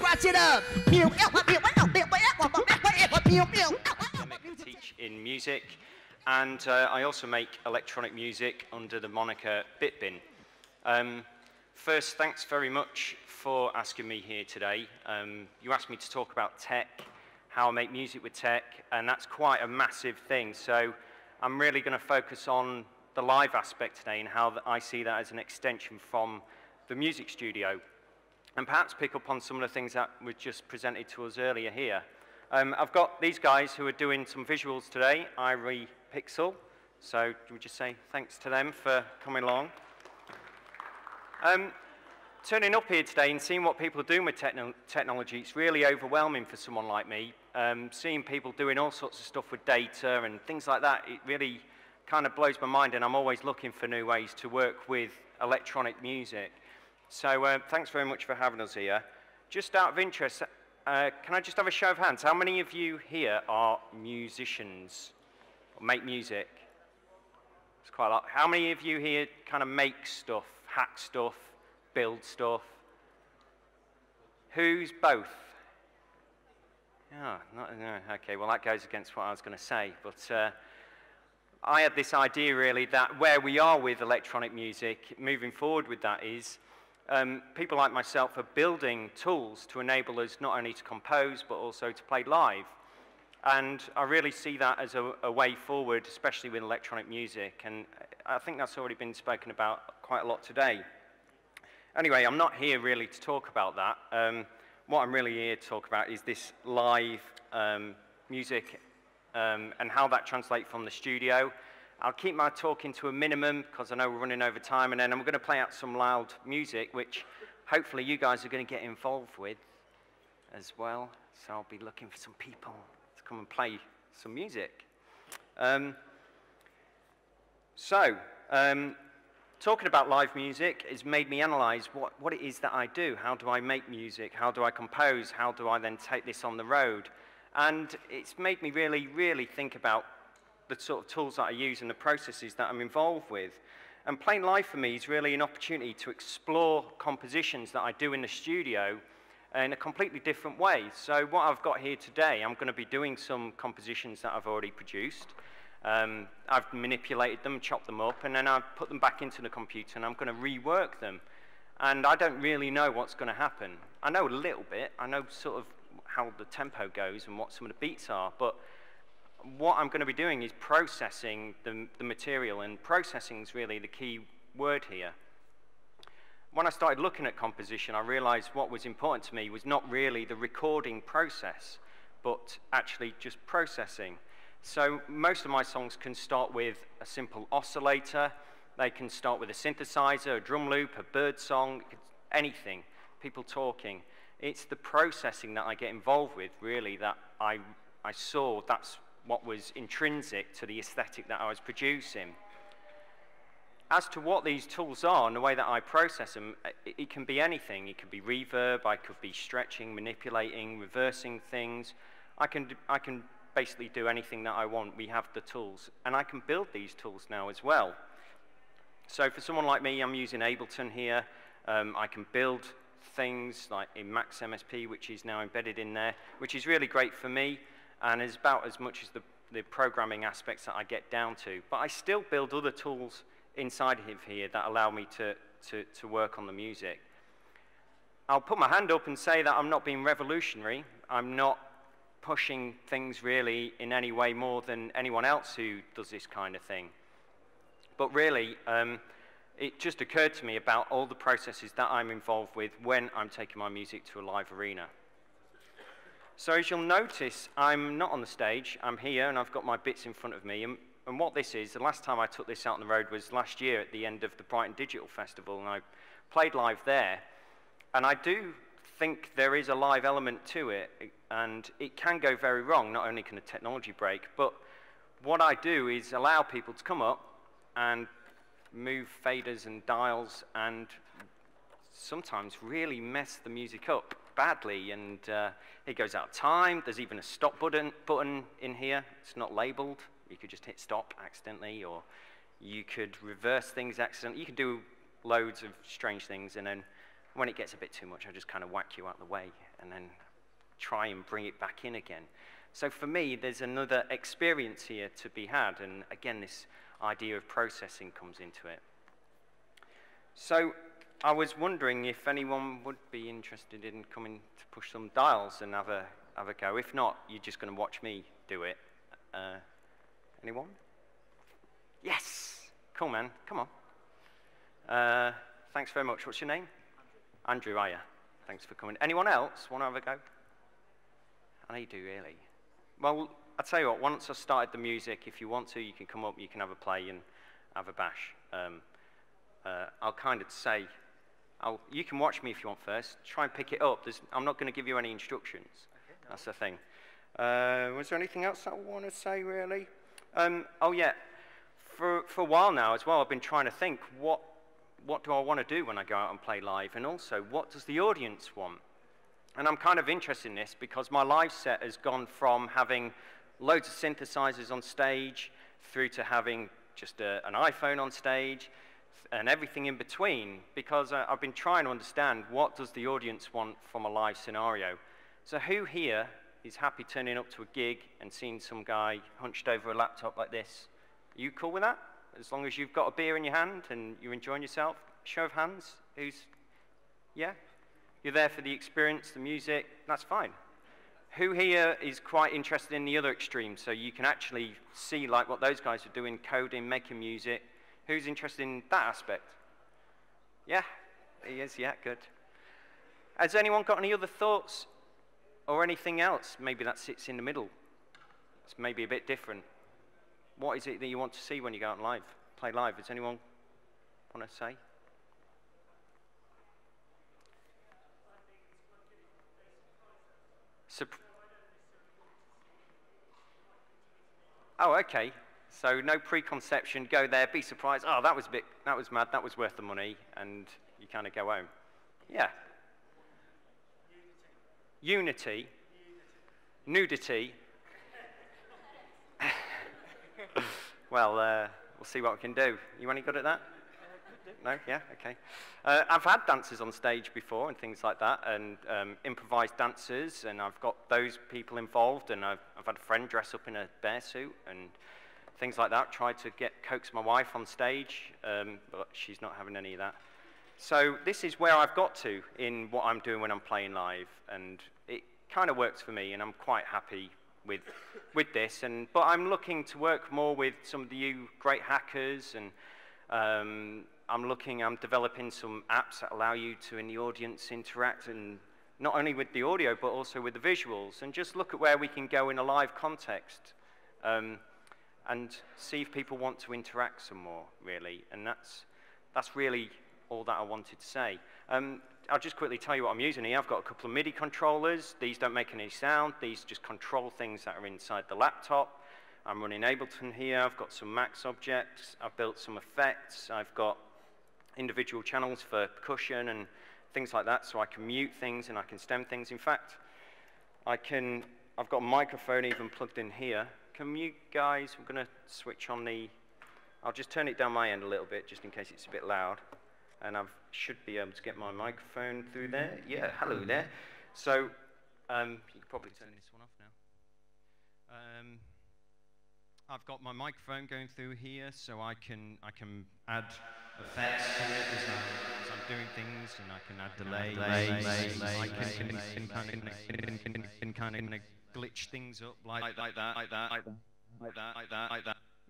Scratch it up. I teach in music, and I also make electronic music under the moniker bitbin. First, thanks very much for asking me here today. You asked me to talk about tech, how I make music with tech, and that's quite a massive thing. So I'm really going to focus on the live aspect today and how I see that as an extension from the music studio, and perhaps pick up on some of the things that were just presented to us earlier here. I've got these guys who are doing some visuals today, Irie Pixel, so we just say thanks to them for coming along. Turning up here today and seeing what people are doing with technology, it's really overwhelming for someone like me. Seeing people doing all sorts of stuff with data and things like that, it really kind of blows my mind, and I'm always looking for new ways to work with electronic music. So thanks very much for having us here. Just out of interest, can I just have a show of hands? How many of you here are musicians or make music? It's quite a lot. How many of you here kind of make stuff, hack stuff, build stuff? Who's both? Oh, no, okay, well that goes against what I was going to say, but I had this idea really that where we are with electronic music, moving forward with that is people like myself are building tools to enable us not only to compose but also to play live. And I really see that as a way forward, especially with electronic music, and I think that's already been spoken about quite a lot today. Anyway, I'm not here really to talk about that. What I'm really here to talk about is this live music and how that translates from the studio. I'll keep my talking to a minimum because I know we're running over time, and then I'm going to play out some loud music, which hopefully you guys are going to get involved with as well. So I'll be looking for some people to come and play some music. Talking about live music has made me analyze what it is that I do. How do I make music? How do I compose? How do I then take this on the road? And it's made me really, really think about the sort of tools that I use and the processes that I'm involved with. And playing live for me is really an opportunity to explore compositions that I do in the studio in a completely different way. So what I've got here today, I'm going to be doing some compositions that I've already produced. I've manipulated them, chopped them up, and then I've put them back into the computer, and I'm going to rework them. And I don't really know what's going to happen. I know a little bit. I know sort of how the tempo goes and what some of the beats are, but what I'm going to be doing is processing the material, and processing is really the key word here. When I started looking at composition, I realized what was important to me was not really the recording process, but actually just processing. So most of my songs can start with a simple oscillator, they can start with a synthesizer, a drum loop, a bird song, anything, people talking. It's the processing that I get involved with, really, that I saw that's what was intrinsic to the aesthetic that I was producing. As to what these tools are and the way that I process them, it can be anything. It could be reverb, I could be stretching, manipulating, reversing things. I can basically do anything that I want. We have the tools, and I can build these tools now as well. So for someone like me, I'm using Ableton here. I can build things like in Max MSP, which is now embedded in there, which is really great for me, and is about as much as the programming aspects that I get down to. But I still build other tools inside of here that allow me to work on the music. I'll put my hand up and say that I'm not being revolutionary. I'm not pushing things really in any way more than anyone else who does this kind of thing. But really, it just occurred to me about all the processes that I'm involved with when I'm taking my music to a live arena. So as you'll notice, I'm not on the stage, I'm here, and I've got my bits in front of me. And what this is, the last time I took this out on the road was last year at the end of the Brighton Digital Festival, and I played live there. And I do think there is a live element to it, and it can go very wrong. Not only can a technology break, but what I do is allow people to come up and move faders and dials, and sometimes really mess the music up badly, and it goes out of time. There's even a stop button in here. It's not labeled. You could just hit stop accidentally, or you could reverse things accidentally. You can do loads of strange things, and then when it gets a bit too much, I just kind of whack you out of the way. and then try and bring it back in again. So for me, there's another experience here to be had, and again, this idea of processing comes into it. So I was wondering if anyone would be interested in coming to push some dials and have a go. If not, you're just going to watch me do it. Anyone? Yes! Cool, man. Come on. Thanks very much. What's your name? Andrew, are you? Thanks for coming. Anyone else want to have a go? I know you do, really. Well, I'll tell you what, once I've started the music, if you want to, you can come up, you can have a play and have a bash. I'll kind of say, you can watch me if you want first. Try and pick it up. I'm not going to give you any instructions. Okay, no. That's the thing. Was there anything else I want to say, really? Oh, yeah. For a while now as well, I've been trying to think, what do I want to do when I go out and play live? And also, what does the audience want? And I'm kind of interested in this because my live set has gone from having loads of synthesizers on stage through to having just an iPhone on stage and everything in between, because I've been trying to understand what does the audience want from a live scenario. So who here is happy turning up to a gig and seeing some guy hunched over a laptop like this? Are you cool with that? As long as you've got a beer in your hand and you're enjoying yourself? Show of hands. Yeah? You're there for the experience, the music, that's fine. Who here is quite interested in the other extreme, so you can actually see like what those guys are doing, coding, making music? Who's interested in that aspect? Yeah? He is, yeah, good. Has anyone got any other thoughts or anything else? Maybe that sits in the middle. It's maybe a bit different. What is it that you want to see when you go out and play live? Does anyone want to say? Oh, okay. So no preconception, go there, be surprised. Oh, that was mad, that was worth the money, and you kind of go home. Yeah. Unity. Nudity. Well, we'll see what we can do. You any good at that? No? Yeah? Okay. I've had dancers on stage before and things like that, and improvised dancers, and I've got those people involved, and I've had a friend dress up in a bear suit and things like that. Tried to coax my wife on stage, but she's not having any of that. So this is where I've got to in what I'm doing when I'm playing live, and it kind of works for me, and I'm quite happy with this. But I'm looking to work more with some of you great hackers, and I'm developing some apps that allow you to, in the audience, interact, and not only with the audio, but also with the visuals, and just look at where we can go in a live context, and see if people want to interact some more, really. And that's really all that I wanted to say. I'll just quickly tell you what I'm using here. I've got a couple of MIDI controllers. These don't make any sound. These just control things that are inside the laptop. I'm running Ableton here. I've got some Max objects. I've built some effects. I've got individual channels for percussion and things like that, so I can mute things and I can stem things. In fact, I've got a microphone even plugged in here. Can mute, guys? I'm going to switch on I'll just turn it down my end a little bit, just in case it's a bit loud. And I should be able to get my microphone through there. Yeah, hello there. So, you can probably turn this one off now. I've got my microphone going through here, so I can add effects to it as I'm doing things, and I can add delays. I can kind of glitch things up like that.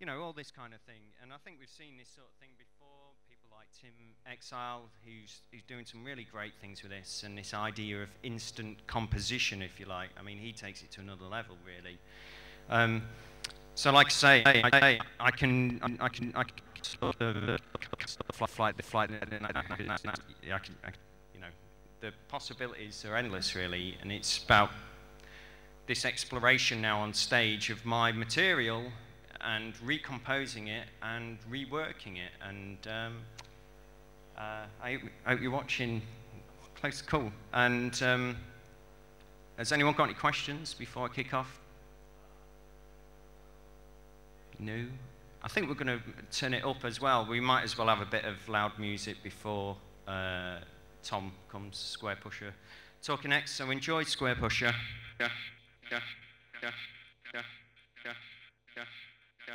You know, all this kind of thing. And I think we've seen this sort of thing before. People like Tim Exile, who's doing some really great things with this, and this idea of instant composition, if you like. I mean, he takes it to another level, really. So, like I say, I can sort of flight, you know, the possibilities are endless, really, and it's about this exploration now on stage of my material and recomposing it and reworking it. And I hope you're watching close. Cool. And has anyone got any questions before I kick off? No? I think we're going to turn it up as well. We might as well have a bit of loud music before Tom comes, Square Pusher. Talking next, so enjoy Square Pusher. Yeah, yeah, yeah, yeah, yeah, yeah, yeah.